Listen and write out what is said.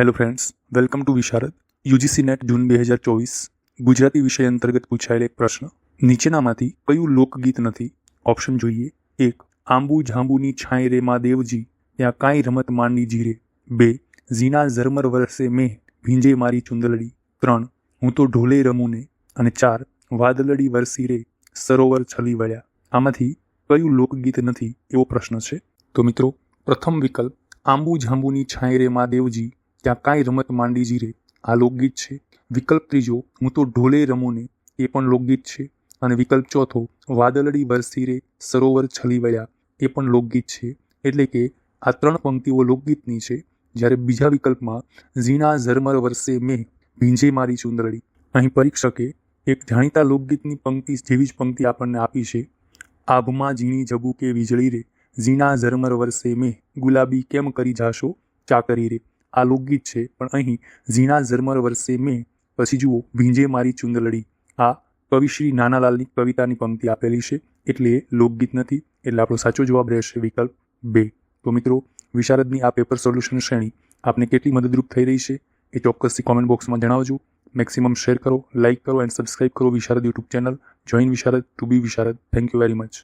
Hello friends, welcome to Visharad. UGC NET June 2024 Gujarati વિષય અંતર્ગત પૂછાયેલ એક પ્રશ્ન. નીચેનામાંથી કયું લોકગીત નથી? ઓપ્શન જોઈએ. 1. આંબુ ઝાંબુની છાંય રે મા દેવજી, ત્યાં કાંઈ રમત માંડી જીરે. 2. ઝીણા ઝરમર વરસે મેં, ભીંજે મારી ચુંદલડી. 3. હું તો ઢોલે રમુને. અને 4. વાદળડી વરસી રે, સરોવર છલી વળ્યા. આમાંથી કયું લોકગીત નથી એવો પ્રશ્ન છે. તો મિત્રો, પ્રથમ વિકલ્પ આંબુ ઝાંબુની છાંય રે મા દેવજી, ત્યાં કાંઈ રમત માંડી જીરે, આ લોકગીત છે. વિકલ્પ ત્રીજો હું તો ઢોલે રમુને, એ પણ લોકગીત છે. અને વિકલ્પ ચોથો વાદળડી વરસી રે, સરોવર છલી વળ્યા, એ પણ લોકગીત છે. એટલે કે આ 3 પંક્તિઓ લોકગીતની છે. જ્યારે બીજા વિકલ્પમાં ઝીણા ઝરમર વરસે મેં, ભીંજે મારી ચુંદરડી, અહીં પરીક્ષકે એક જાણીતા લોકગીતની પંક્તિ જેવી જ પંક્તિ આપણને આપી છે. આભમાં ઝીણી ઝબૂકે વીજળી રે, ઝીણા ઝરમર વરસે મેં, ગુલાબી કેમ કરી જાશો ચાકરી રે. આ લોકગીત છે, પણ અહીં ઝીણા ઝરમર વરસે મેં, પછી જુઓ ભીંજે મારી ચુંદલડી, આ કવિશ્રી નાનાલાલની કવિતાની પંક્તિ આપેલી છે. એટલે એ લોકગીત નથી. એટલે આપણો સાચો જવાબ રહેશે વિકલ્પ 2. તો મિત્રો, વિશારદની આ પેપર સોલ્યુશન શ્રેણી આપને કેટલી મદદરૂપ થઈ રહી છે એ ચોક્કસથી કોમેન્ટ બોક્સમાં જણાવજો. મેક્સિમમ શેર કરો, લાઇક કરો એન્ડ સબસ્ક્રાઇબ કરો Visharad YouTube channel. Join Visharad to be Visharad. Thank you very much.